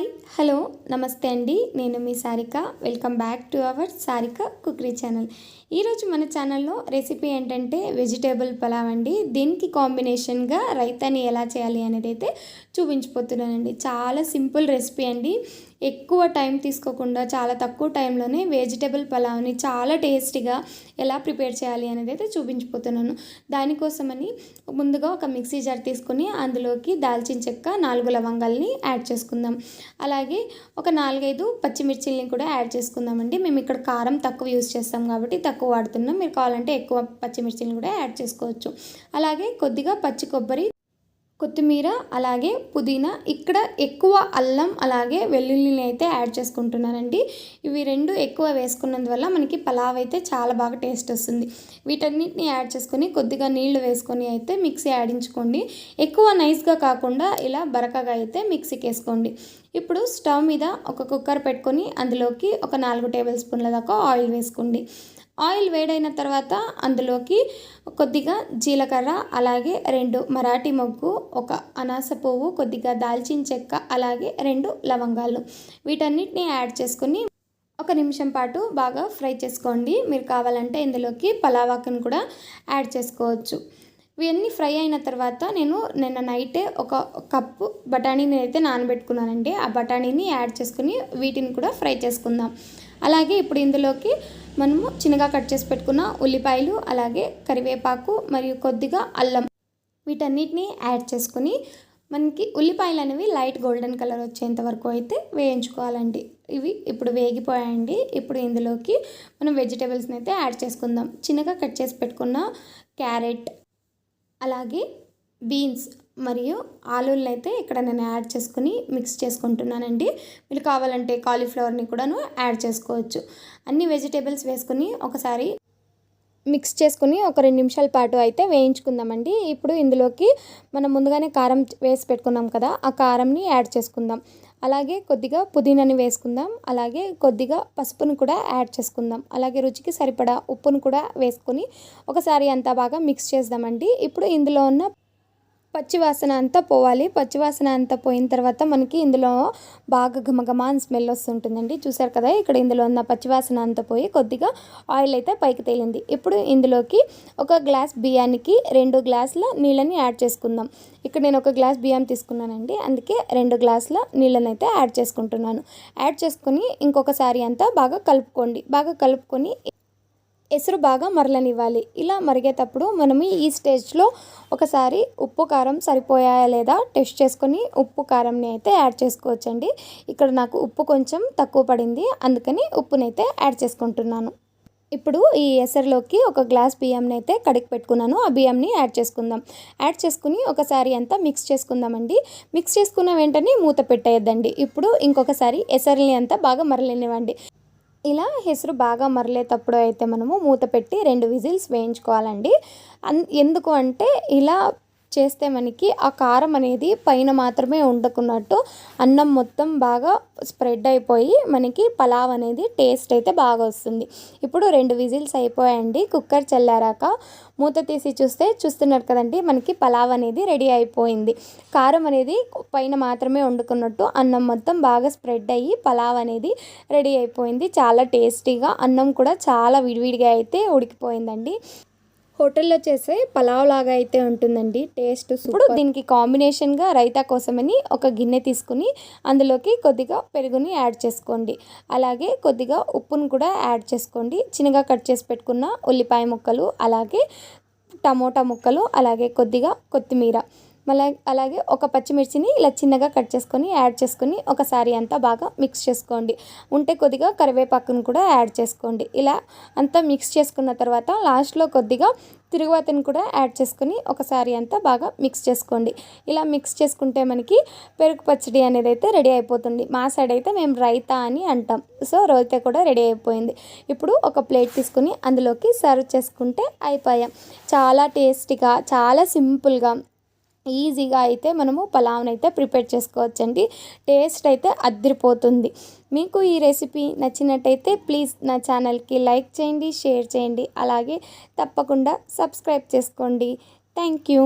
Hi hello నమస్తే అండి. నేను మీ Sarika. Welcome back to our Sarika cookery channel. ఈరోజు మన ఛానల్లో రెసిపీ ఏంటంటే వెజిటేబుల్ పలావ్ అండి. దీనికి కాంబినేషన్గా రైతాని ఎలా చేయాలి అనేది అయితే చూపించిపోతున్నానండి. చాలా సింపుల్ రెసిపీ అండి. ఎక్కువ టైం తీసుకోకుండా చాలా తక్కువ టైంలోనే వెజిటేబుల్ పలావ్ని చాలా టేస్టీగా ఎలా ప్రిపేర్ చేయాలి అనేది అయితే చూపించిపోతున్నాను. దానికోసమని ముందుగా ఒక మిక్సీ జార్ తీసుకొని అందులోకి దాల్చిన చెక్క 4 లవంగాల్ని యాడ్ చేసుకుందాం. అలాగే ఒక 4-5 పచ్చిమిర్చిల్ని కూడా యాడ్ చేసుకుందామండి. మేము ఇక్కడ కారం తక్కువ యూజ్ చేస్తాం కాబట్టి తక్కువ వాడుతున్నాం. మీరు కావాలంటే ఎక్కువ పచ్చిమిర్చిని కూడా యాడ్ చేసుకోవచ్చు. అలాగే కొద్దిగా పచ్చి కొబ్బరి, కొత్తిమీర, అలాగే పుదీనా, ఇక్కడ ఎక్కువ అల్లం అలాగే వెల్లుల్లిని అయితే యాడ్ చేసుకుంటున్నానండి. ఇవి రెండు ఎక్కువ వేసుకున్నందువల్ల మనకి పలావ్ అయితే చాలా బాగా టేస్ట్ వస్తుంది. వీటన్నిటిని యాడ్ చేసుకొని కొద్దిగా నీళ్లు వేసుకొని అయితే మిక్సీ ఆడించుకోండి. ఎక్కువ నైస్గా కాకుండా ఇలా బరకగా అయితే మిక్సీకి వేసుకోండి. ఇప్పుడు స్టవ్ మీద ఒక కుక్కర్ పెట్టుకొని అందులోకి ఒక 4 టేబుల్ స్పూన్ల దాకా ఆయిల్ వేసుకోండి. ఆయిల్ వేడైన తర్వాత అందులోకి కొద్దిగా జీలకర్ర, అలాగే 2 మరాఠీ మొగ్గు, ఒక అనాస పువ్వు, కొద్దిగా దాల్చిన చెక్క, అలాగే 2 లవంగాలు వీటన్నిటిని యాడ్ చేసుకుని 1 నిమిషం పాటు బాగా ఫ్రై చేసుకోండి. మీరు కావాలంటే ఇందులోకి పలావ్ ఆకును కూడా యాడ్ చేసుకోవచ్చు. ఇవన్నీ ఫ్రై అయిన తర్వాత నేను నిన్న నైటే ఒక కప్పు బఠానీని అయితే నానబెట్టుకున్నానండి. ఆ బఠానీని యాడ్ చేసుకుని వీటిని కూడా ఫ్రై చేసుకుందాం. అలాగే ఇప్పుడు ఇందులోకి మనము చిన్నగా కట్ చేసి పెట్టుకున్న ఉల్లిపాయలు, అలాగే కరివేపాకు మరియు కొద్దిగా అల్లం వీటన్నిటిని యాడ్ చేసుకుని మనకి ఉల్లిపాయలు అనేవి లైట్ గోల్డెన్ కలర్ వచ్చేంత వరకు అయితే వేయించుకోవాలండి. ఇవి ఇప్పుడు వేగిపోయాయండి. ఇప్పుడు ఇందులోకి మనం వెజిటేబుల్స్ని అయితే యాడ్ చేసుకుందాం. చిన్నగా కట్ చేసి పెట్టుకున్న క్యారెట్, అలాగే బీన్స్ మరియు ఆలూలను అయితే ఇక్కడ నేను యాడ్ చేసుకుని మిక్స్ చేసుకుంటున్నానండి. మీరు కావాలంటే కాలీఫ్లవర్ని కూడాను యాడ్ చేసుకోవచ్చు. అన్ని వెజిటేబుల్స్ వేసుకుని ఒకసారి మిక్స్ చేసుకుని ఒక 2 నిమిషాల పాటు అయితే వేయించుకుందామండి. ఇప్పుడు ఇందులోకి మనం ముందుగానే కారం వేసి పెట్టుకున్నాం కదా, ఆ కారంని యాడ్ చేసుకుందాం. అలాగే కొద్దిగా పుదీనాని వేసుకుందాం. అలాగే కొద్దిగా పసుపును కూడా యాడ్ చేసుకుందాం. అలాగే రుచికి సరిపడా ఉప్పును కూడా వేసుకొని ఒకసారి అంతా బాగా మిక్స్ చేద్దామండి. ఇప్పుడు ఇందులో ఉన్న పచ్చివాసన అంతా పోవాలి. పచ్చివాసన అంతా పోయిన తర్వాత మనకి ఇందులో బాగా ఘమఘమ అని స్మెల్ వస్తుంటుందండి. చూసారు కదా, ఇక్కడ ఇందులో ఉన్న పచ్చివాసన అంతా పోయి కొద్దిగా ఆయిల్ అయితే పైకి తేలింది. ఇప్పుడు ఇందులోకి ఒక గ్లాస్ బియ్యానికి 2 గ్లాసుల నీళ్ళని యాడ్ చేసుకుందాం. ఇక్కడ నేను ఒక గ్లాస్ బియ్యం తీసుకున్నానండి, అందుకే 2 గ్లాసుల నీళ్ళని అయితే యాడ్ చేసుకుంటున్నాను. యాడ్ చేసుకొని ఇంకొకసారి అంతా బాగా కలుపుకోండి. బాగా కలుపుకొని ఎసురు బాగా మరలనివ్వాలి. ఇలా మరిగేటప్పుడు మనము ఈ స్టేజ్లో ఒకసారి ఉప్పు కారం సరిపోయాయా లేదా టెస్ట్ చేసుకొని ఉప్పు కారంని అయితే యాడ్ చేసుకోవచ్చండి. ఇక్కడ నాకు ఉప్పు కొంచెం తక్కువ పడింది, అందుకని ఉప్పునైతే యాడ్ చేసుకుంటున్నాను. ఇప్పుడు ఈ ఎసరులోకి ఒక గ్లాస్ బియ్యంని అయితే కడిగి పెట్టుకున్నాను. ఆ బియ్యంని యాడ్ చేసుకుందాం. యాడ్ చేసుకుని ఒకసారి అంతా మిక్స్ చేసుకుందామండి. మిక్స్ చేసుకున్న వెంటనే మూత పెట్టేయద్దండి. ఇప్పుడు ఇంకొకసారి ఎసరుని అంతా బాగా మరలనివ్వండి. ఇలా ఎసురు బాగా మరలేటప్పుడు అయితే మనము మూత పెట్టి 2 విజిల్స్ వేయించుకోవాలండి. ఎందుకు అంటే ఇలా చేస్తే మనకి ఆ కారం అనేది పైన మాత్రమే ఉండకున్నట్టు అన్నం మొత్తం బాగా స్ప్రెడ్ అయిపోయి మనకి పలావ్ అనేది టేస్ట్ అయితే బాగా వస్తుంది. ఇప్పుడు 2 విజిల్స్ అయిపోయాయండి. కుక్కర్ చల్లారాక మూత తీసి చూస్తున్నారు కదండి, మనకి పలావ్ అనేది రెడీ అయిపోయింది. కారం అనేది పైన మాత్రమే వండుకున్నట్టు అన్నం మొత్తం బాగా స్ప్రెడ్ అయ్యి పలావ్ అనేది రెడీ అయిపోయింది. చాలా టేస్టీగా అన్నం కూడా చాలా విడివిడిగా అయితే ఉడికిపోయిందండి. హోటల్లో చేసే పలావ్ లాగా అయితే ఉంటుందండి టేస్ట్. ఇప్పుడు దీనికి కాంబినేషన్గా రైతా కోసమని ఒక గిన్నె తీసుకుని అందులోకి కొద్దిగా పెరుగుని యాడ్ చేసుకోండి. అలాగే కొద్దిగా ఉప్పును కూడా యాడ్ చేసుకోండి. చిన్నగా కట్ చేసి పెట్టుకున్న ఉల్లిపాయ ముక్కలు, అలాగే టమోటా ముక్కలు, అలాగే కొద్దిగా కొత్తిమీర, అలాగే ఒక పచ్చిమిర్చిని ఇలా చిన్నగా కట్ చేసుకొని యాడ్ చేసుకొని ఒకసారి అంతా బాగా మిక్స్ చేసుకోండి. ఉంటే కొద్దిగా కరివేపాకును కూడా యాడ్ చేసుకోండి. ఇలా అంతా మిక్స్ చేసుకున్న తర్వాత లాస్ట్లో కొద్దిగా తిరుగువాతను కూడా యాడ్ చేసుకొని ఒకసారి అంతా బాగా మిక్స్ చేసుకోండి. ఇలా మిక్స్ చేసుకుంటే మనకి పెరుగు పచ్చడి అనేది అయితే రెడీ అయిపోతుంది. మా సైడ్ అయితే మేము రైతా అని అంటాం. సో రైతా కూడా రెడీ అయిపోయింది. ఇప్పుడు ఒక ప్లేట్ తీసుకుని అందులోకి సర్వ్ చేసుకుంటే అయిపోయాం. చాలా టేస్టీగా, చాలా సింపుల్గా, ఈజీగా అయితే మనము పలావ్ని అయితే ప్రిపేర్ చేసుకోవచ్చండి. టేస్ట్ అయితే అదిరిపోతుంది. మీకు ఈ రెసిపీ నచ్చినట్టయితే ప్లీజ్ నా ఛానల్కి లైక్ చేయండి, షేర్ చేయండి, అలాగే తప్పకుండా సబ్స్క్రైబ్ చేసుకోండి. Thank you.